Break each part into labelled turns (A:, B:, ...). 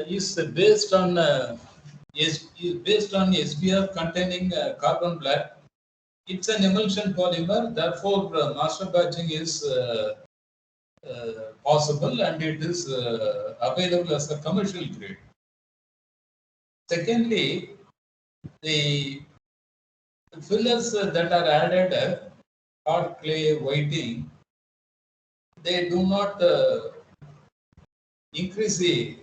A: is based on SBR containing carbon black. It's an emulsion polymer, therefore master batching is possible and it is available as a commercial grade. Secondly, the fillers that are added hard clay whiting, they do not increase the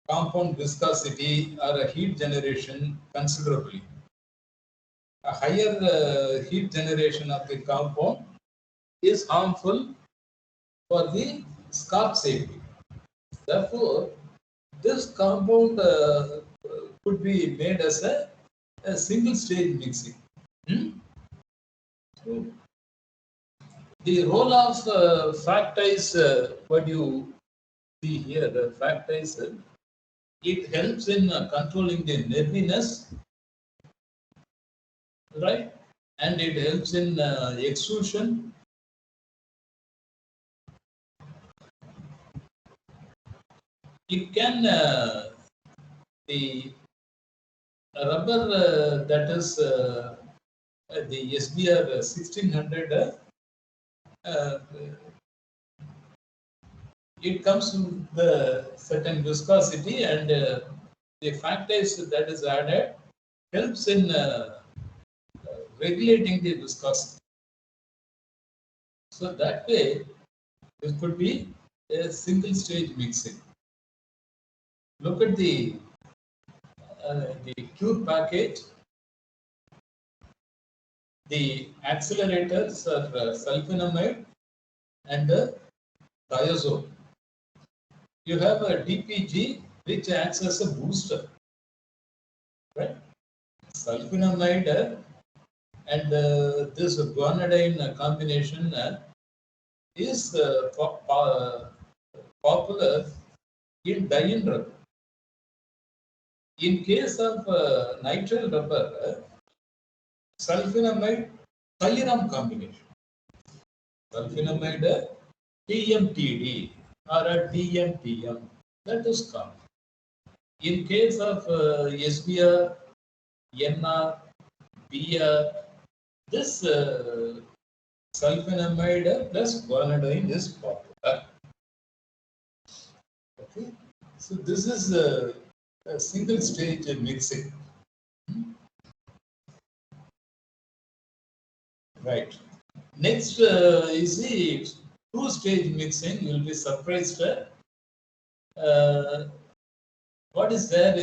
A: compound viscosity or a heat generation considerably. A higher heat generation of the compound is harmful for the scarp safety. Therefore, this compound could be made as a single stage mixing. So, the role of factice, what you see here, the factice, it helps in controlling the nerviness, right? And it helps in extrusion. It can, the rubber that is the SBR 1600, it comes with the certain viscosity and the factors that is added helps in regulating the viscosity. So that way, it could be a single stage mixing. Look at the cure package. The accelerators are sulfonamide and thiazole. You have a DPG which acts as a booster, right? Sulfonamide and this guanidine combination is popular in diene rubber. In case of nitrile rubber, sulfonamide Thiram combination. Sulfonamide TMTD or a DMTM, that is common. In case of SBR, NR, BR, this sulfonamide plus guanidine is popular. Okay, so this is a single stage mixing. Right. Next is the two stage mixing. You will be surprised. What is there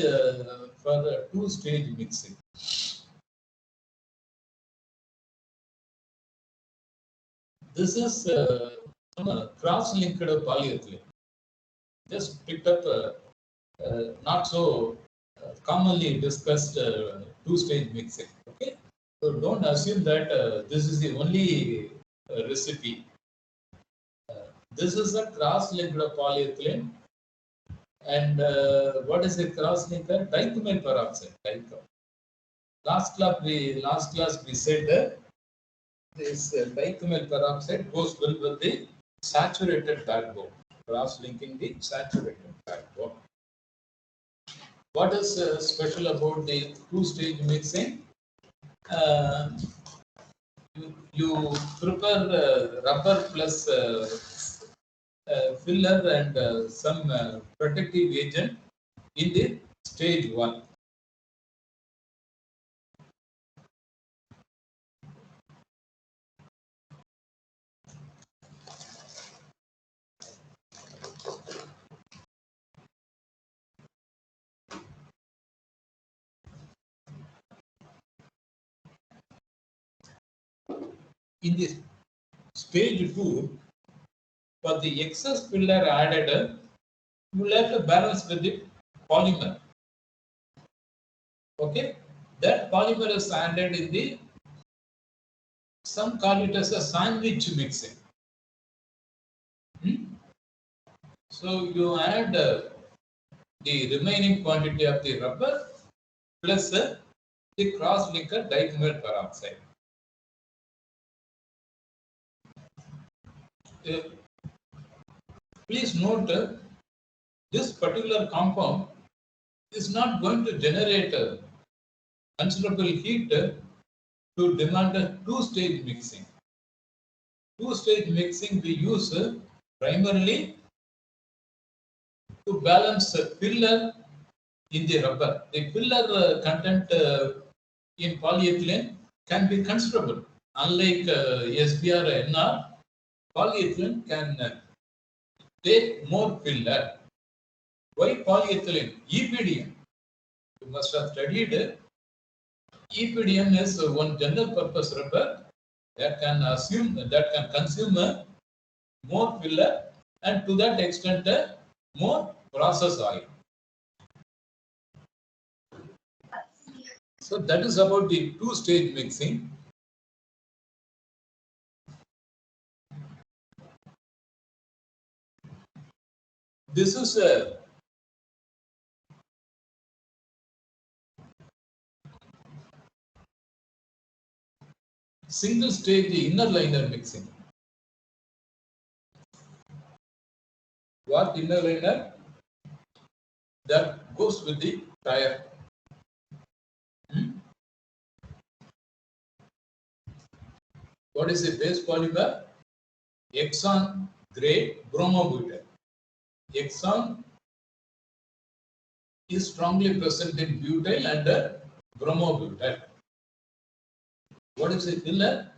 A: for the two stage mixing? This is cross-linked polyethylene. Just picked up not so commonly discussed two-stage mixing. Okay, so don't assume that this is the only recipe. This is a cross-linked polyethylene, and what is the cross-linker? Dichromate peroxide. Last class we said that this dichromate peroxide goes well with the saturated backbone, cross-linking the saturated backbone. What is special about the two-stage mixing? You prepare rubber plus filler and some protective agent in the stage 1. In this stage 2, for the excess filler added, you will have to balance with the polymer. Okay, that polymer is added in the, some call it as a sandwich mixing. So you add the remaining quantity of the rubber plus the cross-linker dichromate peroxide. Please note this particular compound is not going to generate considerable heat to demand a two-stage mixing. Two-stage mixing we use primarily to balance filler in the rubber. The filler content in polyethylene can be considerable. Unlike SBR or NR, polyethylene can take more filler. Why polyethylene? EPDM. You must have studied it. EPDM is one general purpose rubber that can consume more filler and to that extent more process oil. So that is about the two-stage mixing. This is a single-stage inner liner mixing. What inner liner? That goes with the tire. What is the base polymer? Exxon grade bromobutyl. Exxon is strongly present in butyl and bromobutyl. What is the filler?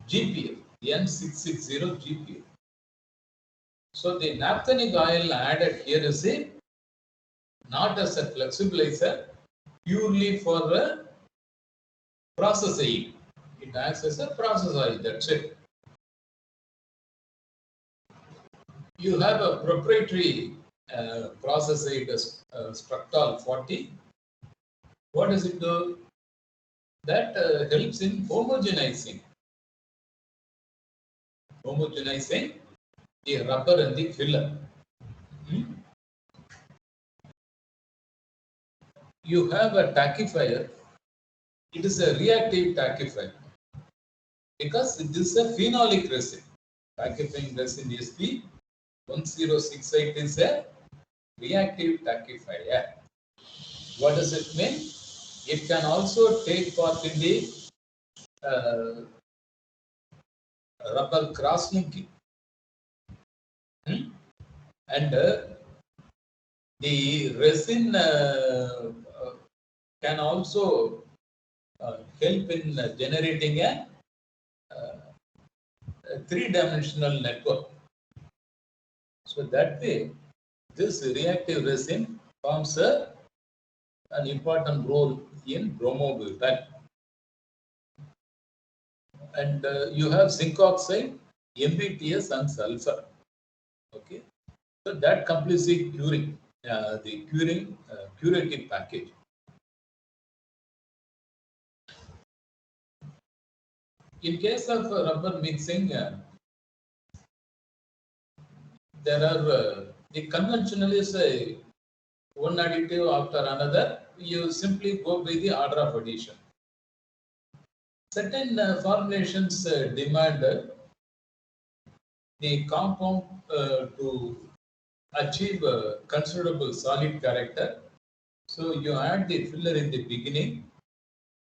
A: GPF, N660 GPF. So the naphthenic oil added here is not as a flexibilizer, purely for a process aid. It acts as a process oil, that's it. You have a proprietary process aid, Structol 40. What does it do? That helps in homogenizing the rubber and the filler. You have a tackifier. It is a reactive tackifier because this is a phenolic resin. Tackifying resin SP1068 is a reactive tackifier. What does it mean? It can also take part in the rubber cross-linking. And the resin can also help in generating a three-dimensional network. So that way, this reactive resin forms an important role in bromobutyl. And you have zinc oxide, MBTS, and sulfur. Okay, so that completes the curing, curative package. In case of rubber mixing, there are the conventional is one additive after another. You simply go by the order of addition. Certain formulations demand the compound to achieve a considerable solid character. So you add the filler in the beginning,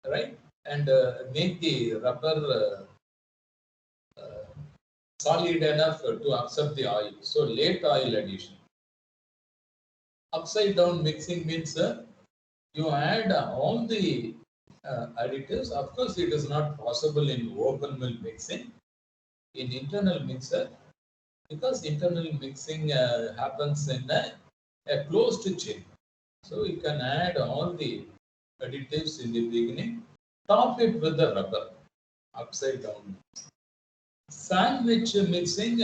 A: right, and make the rubber solid enough to absorb the oil. So late oil addition. Upside down mixing means you add all the additives. Of course, it is not possible in open mill mixing. In internal mixer, because internal mixing happens in a closed chain. So you can add all the additives in the beginning, top it with the rubber, upside down. Sandwich mixing,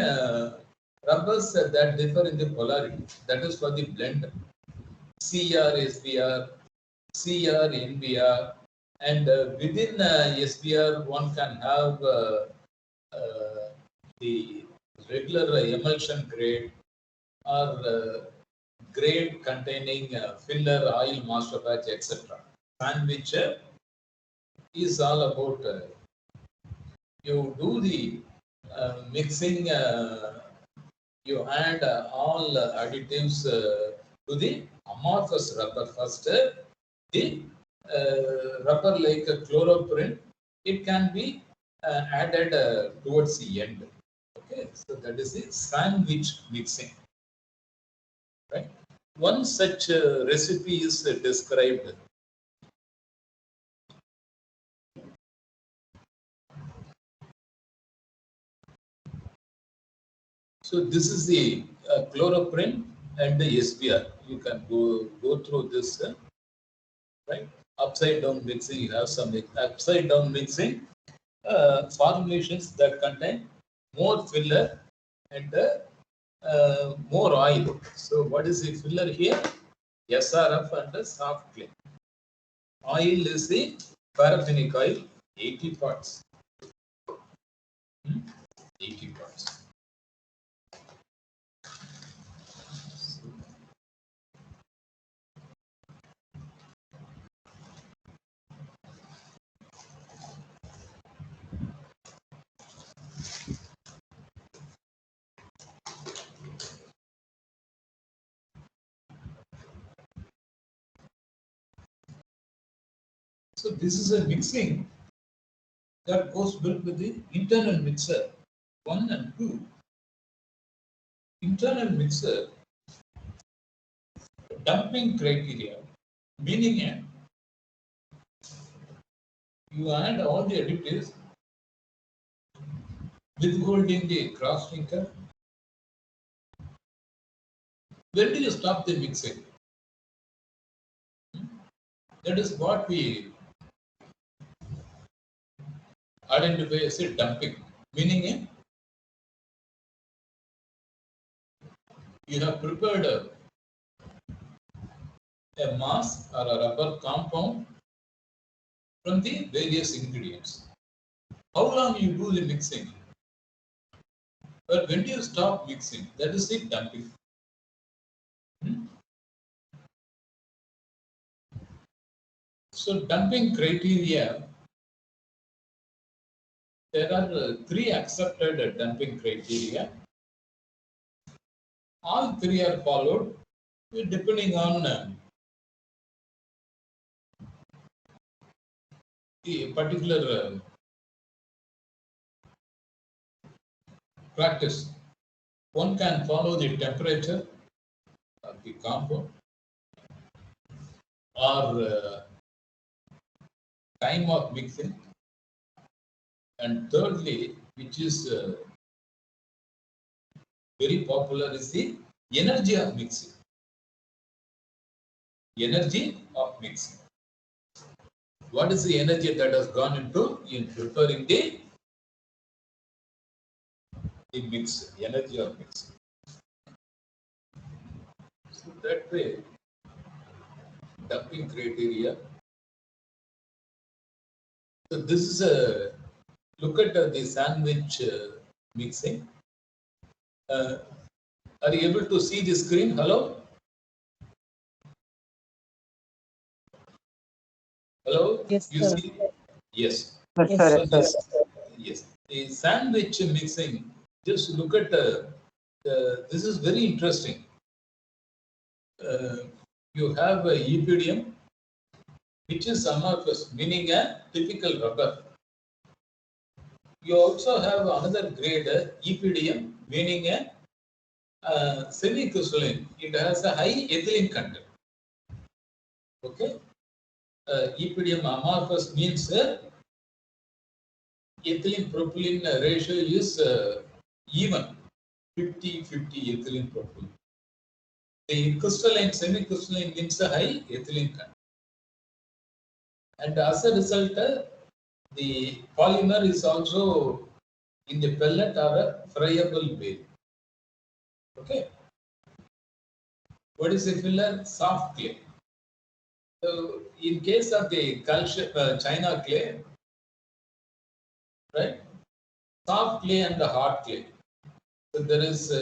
A: rubbers that differ in the polarity, that is for the blend. CR, SBR, CR, NBR, and within SBR, one can have the regular emulsion grade or grade containing filler, oil, master batch, etc. Sandwich is all about you do the mixing You add all additives to the amorphous rubber first. The rubber like chloroprene, it can be added towards the end. Okay, so that is the sandwich mixing, right? One such recipe is described. So this is the chloroprene and the SBR. You can go through this, right? Upside down mixing. You have some upside down mixing formulations that contain more filler and more oil. So what is the filler here? SRF and the soft clay. Oil is the paraffinic oil, 80 parts. 80 parts. So this is a mixing that goes built with the internal mixer 1 and 2. Internal mixer dumping criteria, meaning you add all the additives withholding the cross linker. When do you stop the mixing? That is what we identify as a dumping, meaning you have prepared a mass or a rubber compound from the various ingredients. How long you do the mixing? But when do you stop mixing? That is the dumping. So dumping criteria, there are 3 accepted dumping criteria. All 3 are followed depending on the particular practice. One can follow the temperature of the compound or time of mixing, and thirdly, which is very popular, is the energy of mixing. Energy of mixing. What is the energy that has gone into in preparing the mix? Energy of mixing. So that way, dumping criteria. So this is a look at the sandwich mixing. Are you able to see the screen? Hello? Hello?
B: Yes,
A: You
B: sir.
A: see? Yes.
B: Yes,
A: So
B: sir.
A: this, yes, the sandwich mixing. Just look at this is very interesting. You have a EPDM, which is amorphous, meaning a typical rubber. You also have another grade, EPDM, meaning a semi-crystalline. It has a high ethylene content. Okay. EPDM amorphous means ethylene propylene ratio is even 50-50 ethylene propylene. The crystalline, semi-crystalline means a high ethylene content. And as a result, the polymer is also in the pellet or a friable way. Okay. What is the filler? Soft clay. So in case of the calcium, China clay, right? Soft clay and the hard clay. So there is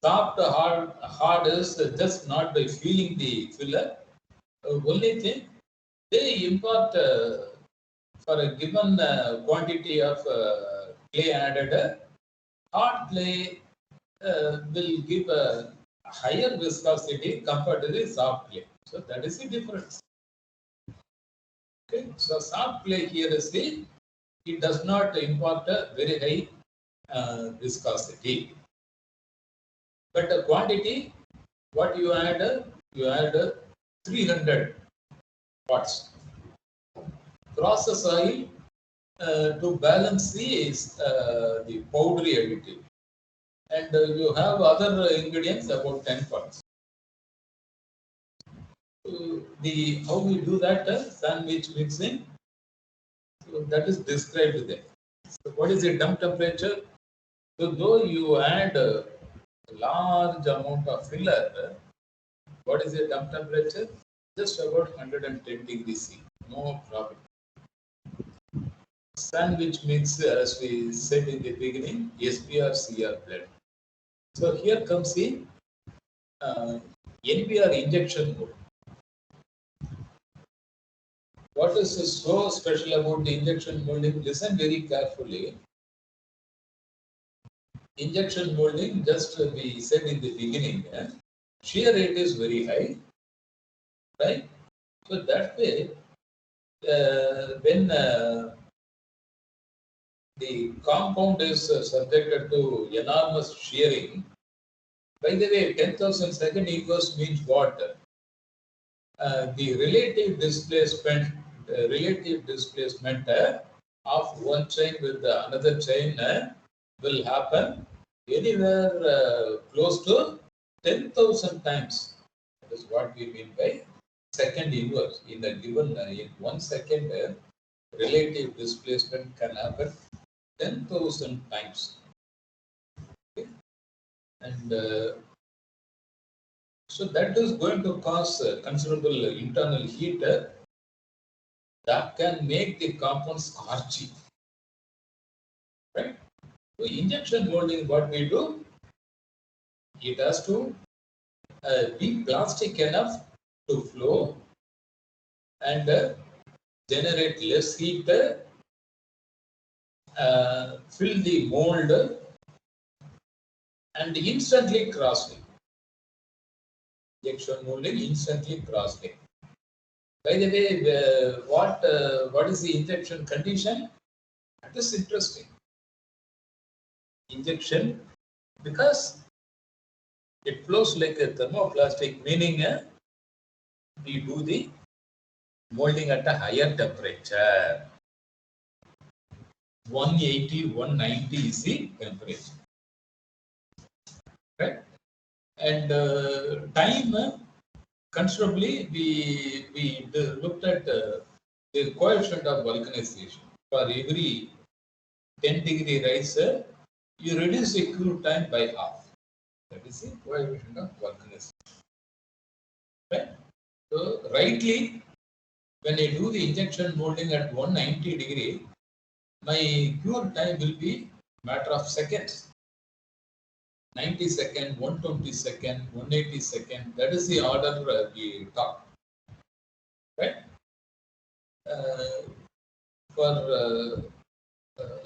A: soft, hard is just not by feeling the filler. Only thing they impart for a given quantity of clay added hard clay will give a higher viscosity compared to the soft clay. So that is the difference. Okay, so soft clay here is it does not impart a very high viscosity, but the quantity what you add 300 watts process oil to balance the powdery additive, and you have other ingredients about 10 parts. The how we do that sandwich mixing, so that is described there. So what is the dump temperature? So though you add a large amount of filler, what is the dump temperature? Just about 110 degrees C. No problem. Sandwich mix, as we said in the beginning, SPR-CR blend. So here comes the NBR injection mode. What is so special about the injection molding? Listen very carefully. Injection molding, just we said in the beginning, shear rate is very high, right? So that way, when the compound is subjected to enormous shearing, by the way, 10,000 second equals means what? The relative displacement of one chain with another chain will happen anywhere close to 10,000 times. That is what we mean by second inverse. In a given in 1 second, relative displacement can happen 10,000 times. Okay? And so that is going to cause considerable internal heat that can make the compound scorchy. Right? So injection molding, what we do, it has to be plastic enough to flow and generate less heat, fill the mold, and instantly cross-link. Injection molding, instantly cross-link. By the way, what is the injection condition? That is interesting. Injection, because it flows like a thermoplastic, meaning we do the molding at a higher temperature. 180, 190 is the temperature. Right? And time, considerably, we looked at the coefficient of vulcanization. For every 10 degree rise, you reduce the cure time by half. That is the coefficient of vulcanization. Right? So, rightly, when I do the injection molding at 190 degree, my cure time will be matter of seconds. 90 second, 120 second, 180 second. That is the order we talk. Right? For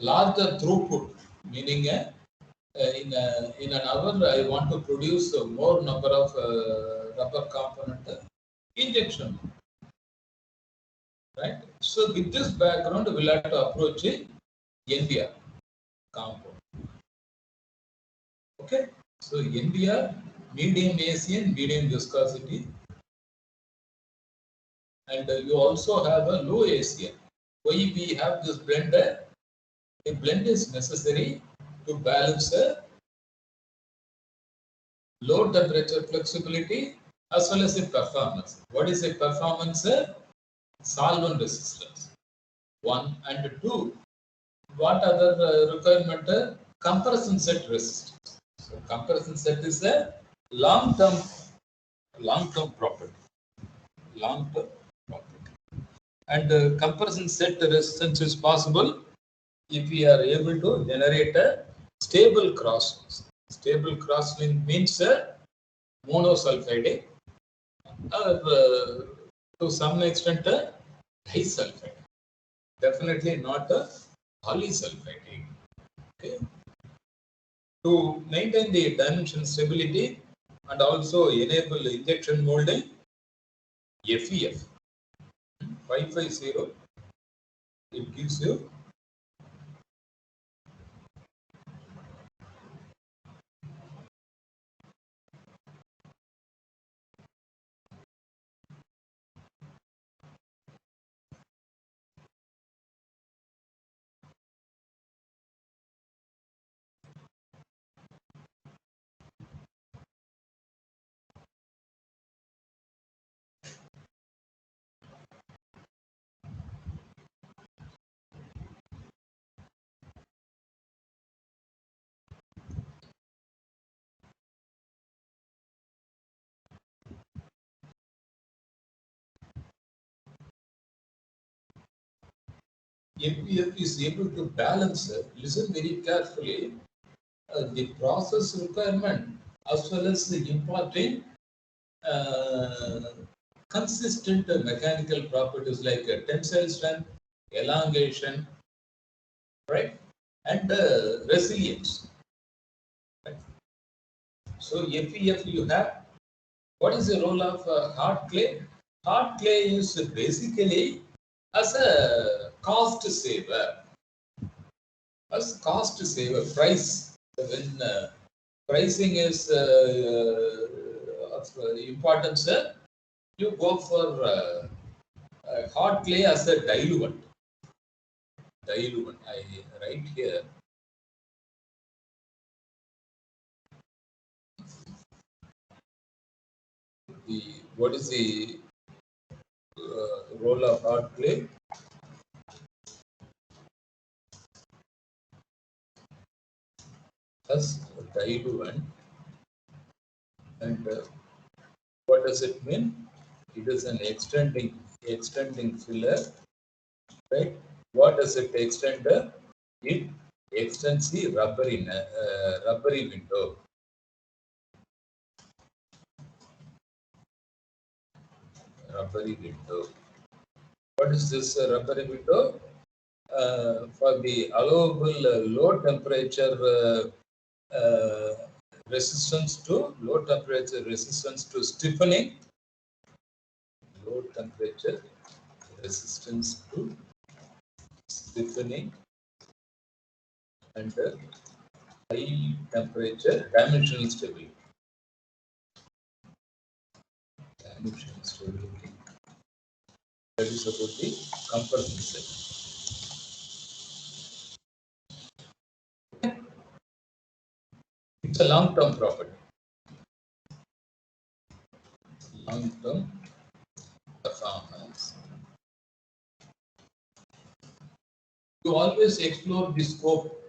A: larger throughput, meaning in an hour, I want to produce more number of rubber component injection. Right? So with this background, we'll have to approach a NBR compound. Okay? So NBR, medium AC and medium viscosity. And you also have a low ACR. Why we have this blender? A blend is necessary to balance low temperature flexibility as well as the performance. What is a performance? Solvent resistance. 1 and 2. What other requirement? Compression set resistance. So compression set is a long-term property. Long-term property. And compression set resistance is possible if we are able to generate a stable crosslinks. Stable crosslink means monosulfide or to some extent disulfide. Definitely not a polysulfide. Okay. to maintain the dimension stability and also enable injection molding, FEF 550, it gives you FEF is able to balance, listen very carefully, the process requirement as well as the imparting consistent mechanical properties like tensile strength, elongation, right, and resilience. Right? So FEF you have. What is the role of hard clay? Hard clay is basically as a cost saver. As cost saver, price. When pricing is of importance, you go for hard clay as a diluent. Diluent, I write here. What is the role of hard clay? As a diluent, and what does it mean? It is an extending filler, right? What does it extend? It extends the rubbery window. Rubbery window. What is this rubbery window? For the allowable low temperature resistance to stiffening, low temperature resistance to stiffening, and high temperature dimensional stability. Dimensional stability. That is about the compression set. It's a long-term property. Long-term performance. You always explore the scope,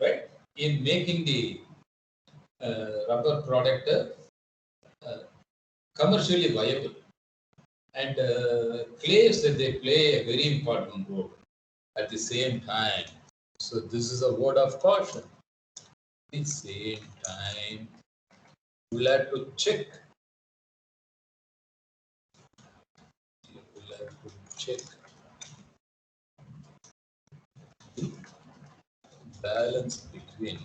A: right, in making the rubber product commercially viable. And clays, they play a very important role at the same time. So this is a word of caution. At the same time, you will have to check. You will have to check the balance between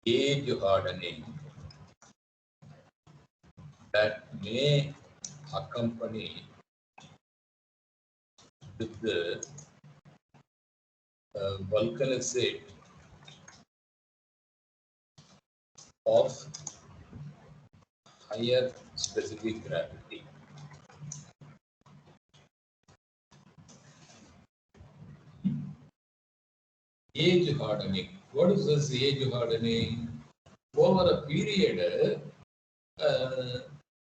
A: age hardening that may accompany with the volcanicity of higher specific gravity. Age hardening. What is this age hardening? Over a period,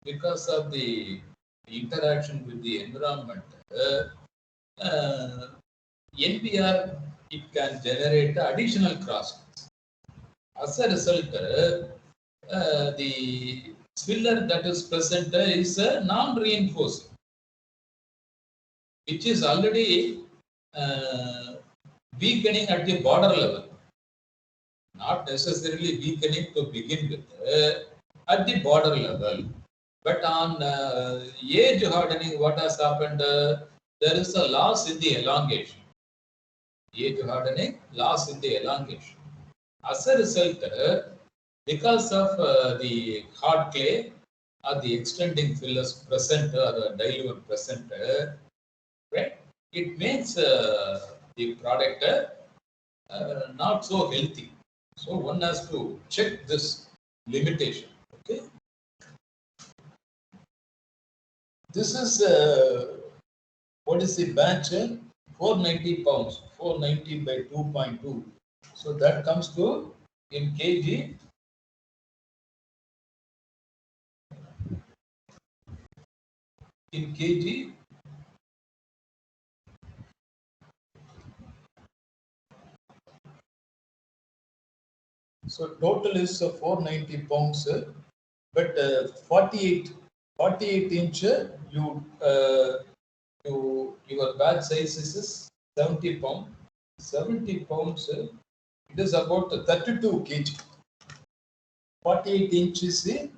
A: because of the interaction with the environment, NBR, it can generate additional crossings. As a result, the spiller that is present is non-reinforcing, which is already weakening at the border level. Not necessarily weakening to begin with, at the border level. But on age hardening, what has happened? There is a loss in the elongation. age hardening, loss in the elongation. As a result, because of the hard clay or the extending fillers present or the diluent present, right, it makes the product not so healthy. So one has to check this limitation. Okay, this is what is the batch? 490 pounds, 490 by 2.2. So that comes to in kg. In kg, so total is 490 pounds, but 48 inch, your batch size is 70 pound. 70 pounds, it is about 32 kg. 48 inch is the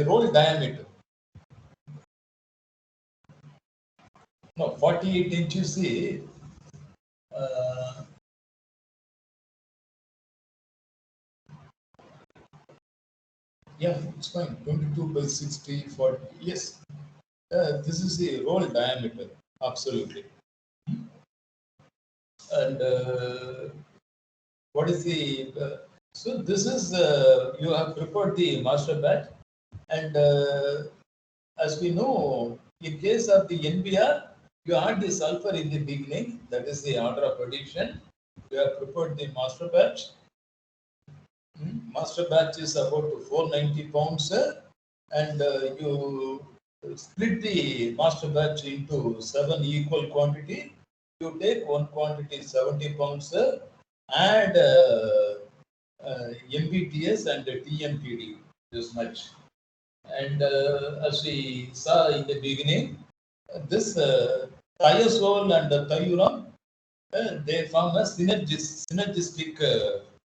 A: roll diameter. No, 48 inch is the yeah, it's fine. 22 by 60, 40. Yes, this is the roll diameter. Absolutely. And what is the so this is you have prepared the master batch, and as we know, in case of the NBR, you add the sulfur in the beginning. That is the order of addition. You have prepared the master batch. Master batch is about 490 pounds, and you split the master batch into 7 equal quantity. You take one quantity 70 pounds, add MBTS and TMPD this much. And as we saw in the beginning, this thiazole and thiuron, they form a synergistic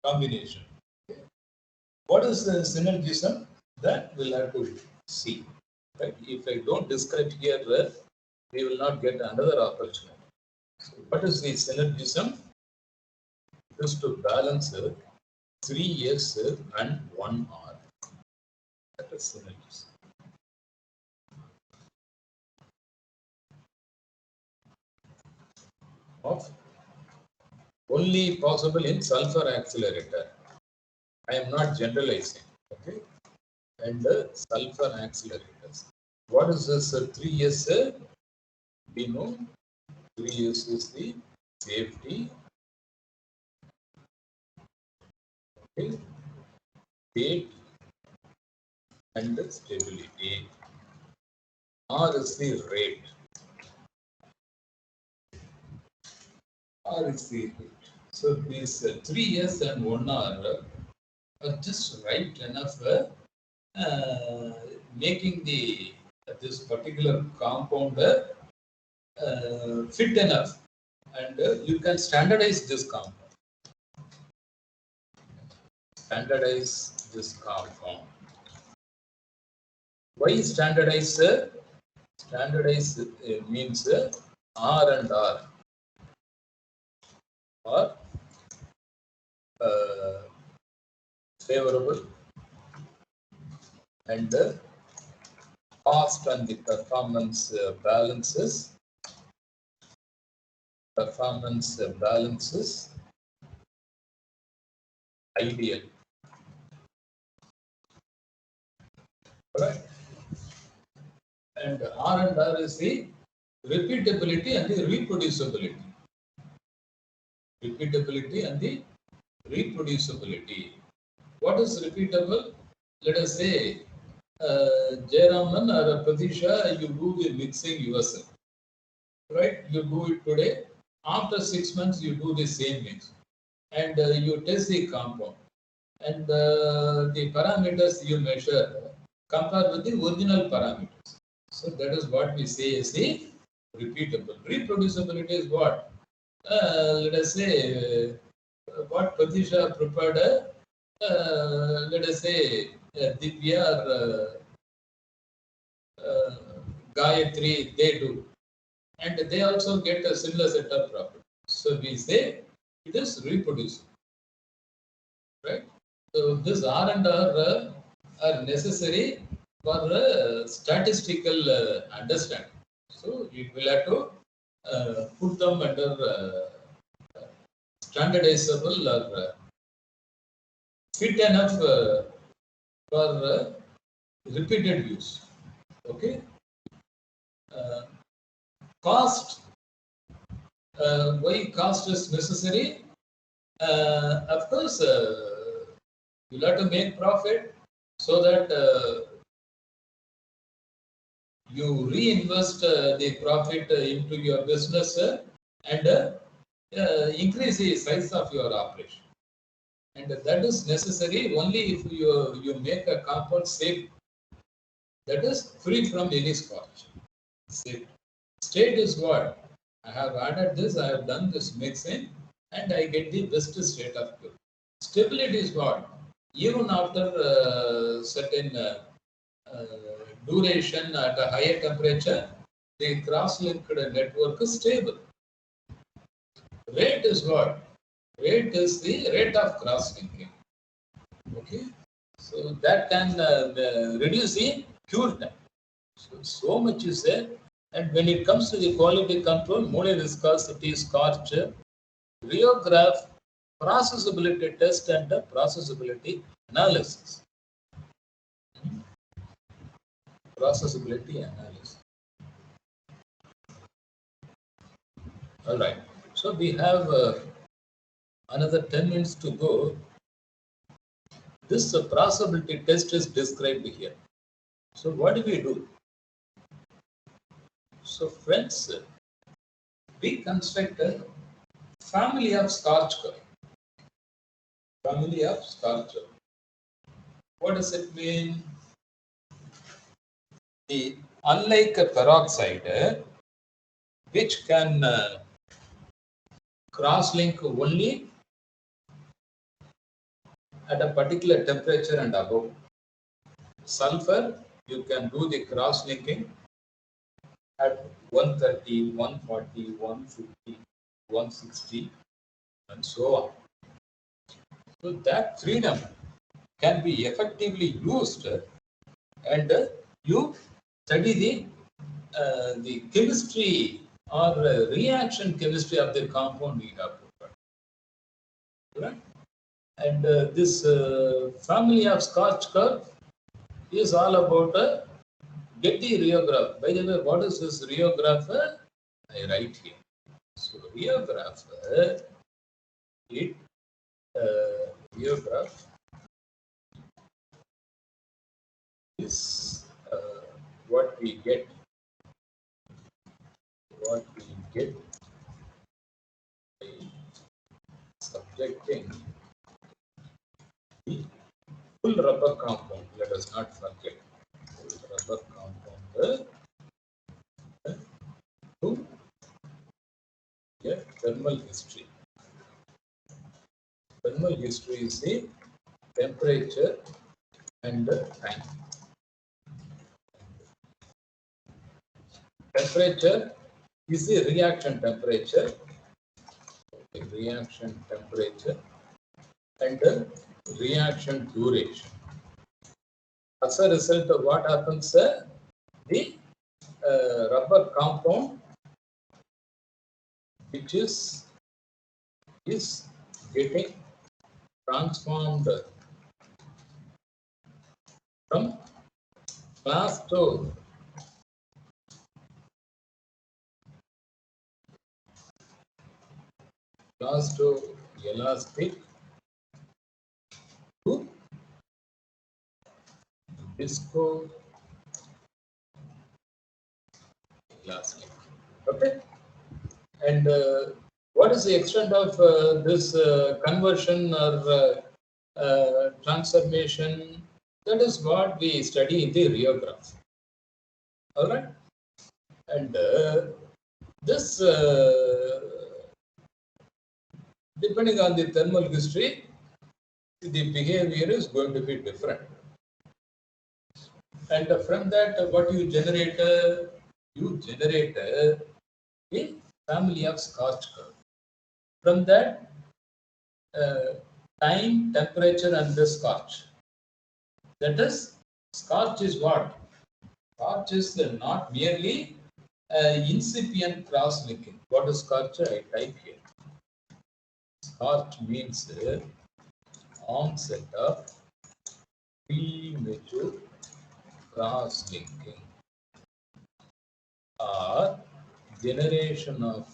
A: combination. What is the synergism? That we'll have to see. Right? If I don't describe here, we will not get another opportunity. So what is the synergism? It is to balance 3S and 1R. That is synergism. Of only possible in sulfur accelerator. I am not generalizing. Okay. And sulfur accelerators. What is this 3S? We know 3S is the safety, okay, weight, and stability. R is the rate. R is the rate. So these 3S and 1R are just right enough making this particular compound fit enough, and you can standardize this compound. Standardize this compound. Why standardize? Standardize means R and R are favorable, and cost and the performance balances. Performance balances ideal. Right. And R is the repeatability and the reproducibility. Repeatability and the reproducibility. What is repeatable? Let us say Jayaraman or Pratisha, you do the mixing yourself. Right? You do it today. After 6 months, you do the same mix. And you test the compound. And the parameters you measure compare with the original parameters. So that is what we say is the repeatable. Reproducibility is what? Let us say what Pratisha prepared, let us say Divya or Gayatri, they do. and they also get a similar set of profit. So we say it is reproducible, right? So this R and R are necessary for statistical understanding. So you will have to put them under standardizable or fit enough for repeated use. Okay. Cost. Why cost is necessary? Of course, you'll have to make profit so that you reinvest the profit into your business and increase the size of your operation. And that is necessary only if you make a compound safe, that is free from any scorch. Safe. State is what? I have added this, I have done this mixing, and I get the best state of pure. Stability is what? Even after certain duration at a higher temperature, the cross-linked network is stable. Rate is what? Rate is the rate of cross-linking. Okay, so that can reduce the cure time. So much is there. And when it comes to the quality control, molar viscosity, scorch, rheograph, processability test, and processability analysis. Processability analysis. All right. So we have another 10 minutes to go. This processability test is described here. So what do we do? So friends, we construct a family of scorch curve. Family of scorch curve. What does it mean? Unlike a peroxide, which can cross-link only at a particular temperature and above. Sulfur, you can do the cross-linking at 130, 140, 150, 160, and so on. So that freedom can be effectively used, and you study the chemistry or reaction chemistry of the compound you have prepared. Right? And this family of scorch curve is all about Getty rheograph. By the way, what is this rheograph? I write here. So rheograph, rheograph is what we get by subjecting the full rubber compound. Let us not forget full rubber compound to a thermal history. Thermal history is the temperature and time. Temperature is the reaction temperature. Reaction temperature and reaction duration. As a result of what happens, the rubber compound which is getting transformed from plasto elastic to visco elastic. Okay, and what is the extent of this conversion or transformation? That is what we study in the rheograph. All right, and this depending on the thermal history, the behavior is going to be different. And from that, what you generate a family of Scotch curve. From that, time, temperature, and the Scotch. That is, Scotch is what? Scotch is not merely incipient cross-linking. What is Scotch? I type here. Scotch means onset of premature cross-linking or generation of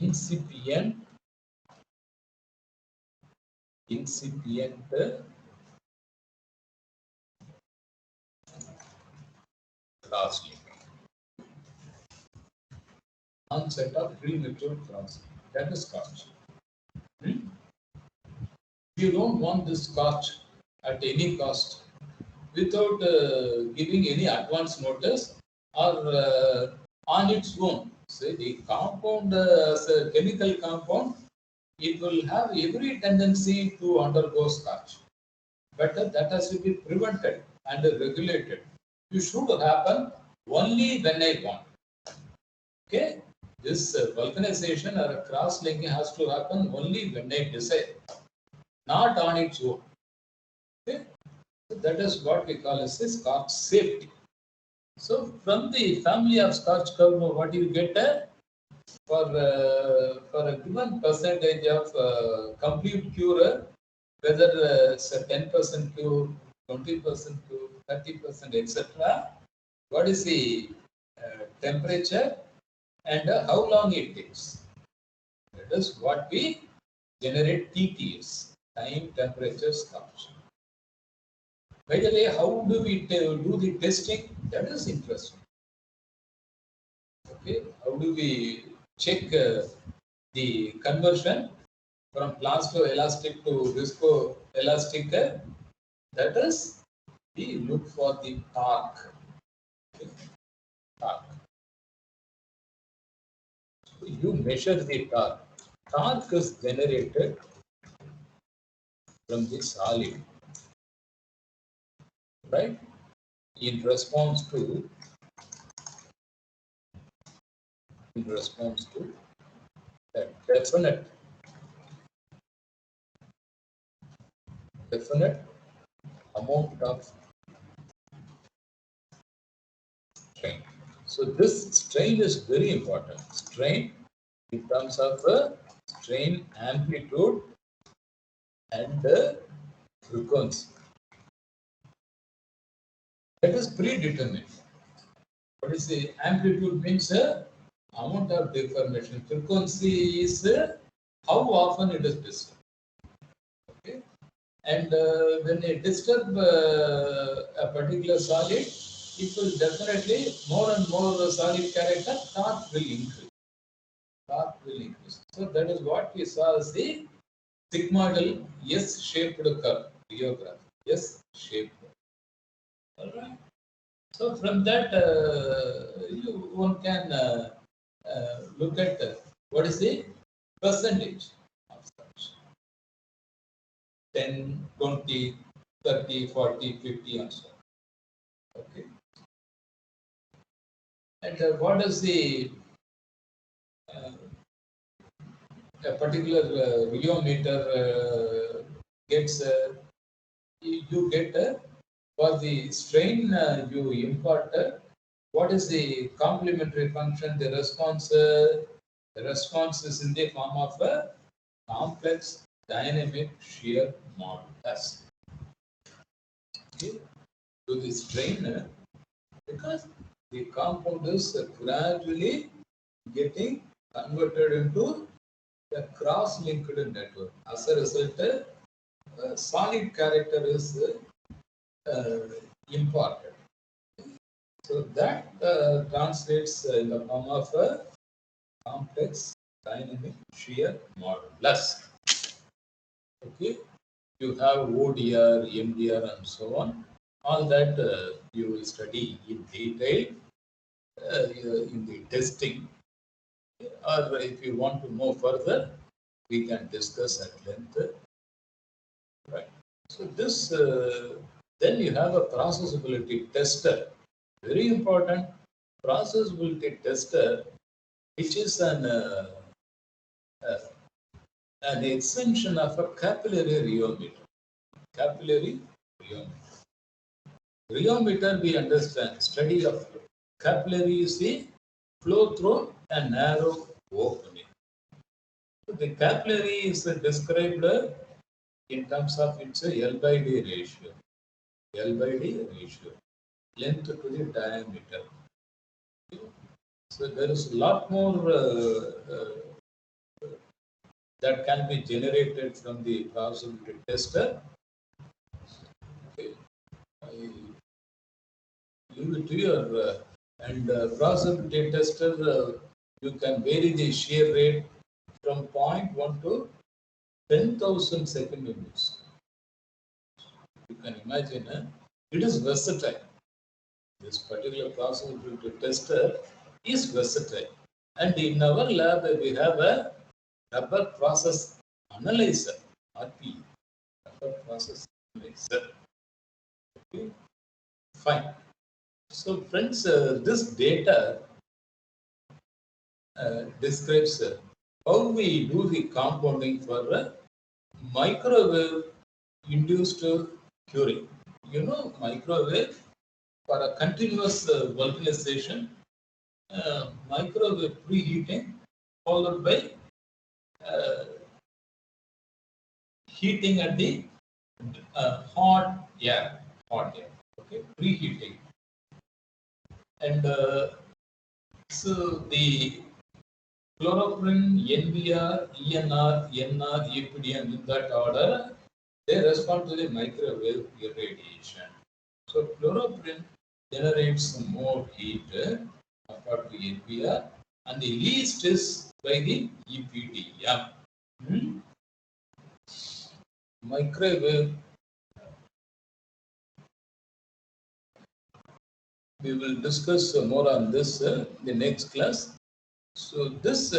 A: incipient cross-linking. Onset of premature cross-linking. That is Scotch. You don't want this Scotch at any cost without giving any advance notice or on its own. Say the compound as a chemical compound, it will have every tendency to undergo Scotch. Better that has to be prevented and regulated. It should happen only when I want. Okay, this vulcanization or cross-linking has to happen only when I decide, not on its own. Okay, so that is what we call as a Scotch safety. So from the family of Scotch curve, what you get for a given percentage of complete cure, whether it's a 10% cure, 20% cure, 30%, etc. What is the temperature and how long it takes? That is what we generate TTS, time, temperature, Scotch. By the way, how do we do the testing? That is interesting. Okay, how do we check the conversion from plasto-elastic to visco-elastic? That is, we look for the torque. Okay. Torque. So you measure the torque. Torque is generated from the solid, right? In response to that definite amount of strain. So this strain is very important. Strain in terms of strain amplitude and frequency. That is predetermined. What is the amplitude means amount of deformation. Frequency is how often it is disturbed. Okay, and when you disturb a particular solid, it will definitely more and more solid character torque will increase. Torque will increase. So that is what we saw as the sigmoidal S-shaped curve, rheograph. S-shaped. All right. So from that, one can look at what is the percentage of such 10, 20, 30, 40, 50 and so on. Okay. And what is the a particular rheometer gets, you get for the strain you impart, what is the complementary function? The response is in the form of a complex dynamic shear modulus. Okay, to the strain because the compound is gradually getting converted into a cross-linked network. As a result, solid character is imparted. So that translates in the form of a complex dynamic shear modulus. Okay, you have ODR, MDR, and so on. All that you will study in detail in the testing. Or if you want to know further, we can discuss at length. Right. So this, then you have a processability tester. Very important. processability tester, which is an extension of a capillary rheometer. Capillary rheometer. Rheometer, we understand, study of capillary is the flow through a narrow opening. So the capillary is described in terms of its L by D ratio. L by D ratio, length to the diameter. So there is a lot more that can be generated from the processability tester. Okay. I leave it to your and processability tester, you can vary the shear rate from 0.1 to 10,000 second units. You can imagine, it is versatile. This particular processability tester is versatile. And in our lab, we have a rubber process analyzer, RP, rubber process analyzer. Okay. Fine. So, friends, this data describes how we do the compounding for microwave induced curing. You know, microwave for a continuous vulcanization, microwave preheating followed by heating at the hot air, okay, preheating. And so the chloroprene, NBR, ENR, NR, EPDM in that order, they respond to the microwave irradiation. So chloroprene generates more heat compared to NBR, and the least is by the EPDM. Microwave, we will discuss more on this in the next class. So this,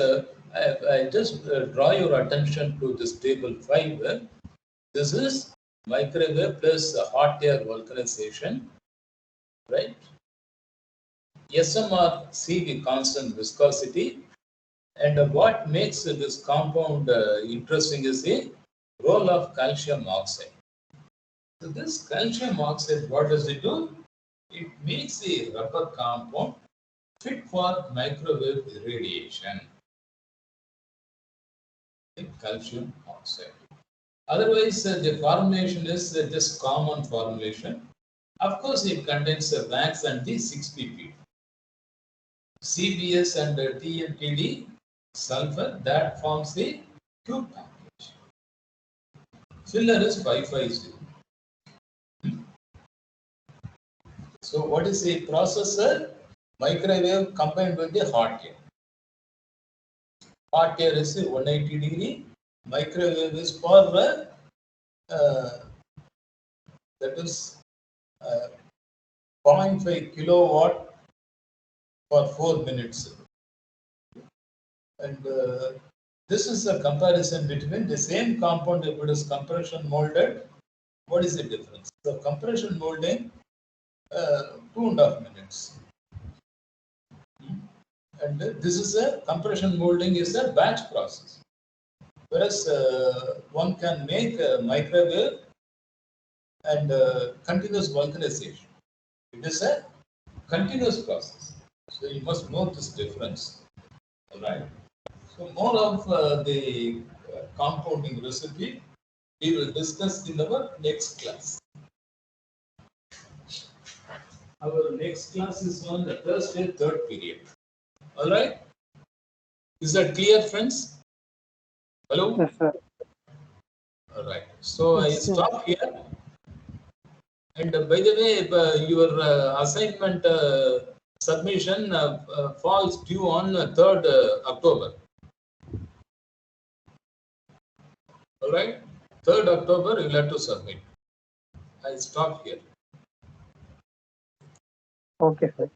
A: I just draw your attention to this table 5. This is microwave plus hot air vulcanization, right? SMR, CV constant viscosity. And what makes this compound interesting is the role of calcium oxide. So this calcium oxide, what does it do? It makes the rubber compound fit for microwave irradiation. Calcium oxide. Otherwise, the formulation is just common formulation. Of course, it contains wax and the 6-pp. CBS and TNTD sulfur, that forms the cube package. Filler is 550. So, what is a processor? Microwave combined with the hot air. Hot air is 180 degree. Microwave is for that is 0.5 kilowatt for 4 minutes. And this is a comparison between the same compound. If it is compression molded, what is the difference? So compression molding, 2.5 minutes. And this is a compression molding is a batch process. Whereas one can make a microwave and continuous vulcanization. It is a continuous process. So you must know this difference. All right. So more of the compounding recipe we will discuss in our next class. Our next class is on the Thursday, 3rd period. All right. Is that clear, friends? Hello?
B: Yes, sir.
A: All right. So I stop here. And by the way, your assignment submission falls due on 3rd October. All right. 3rd October, you will have to submit. I stop here.
B: Okay, sir.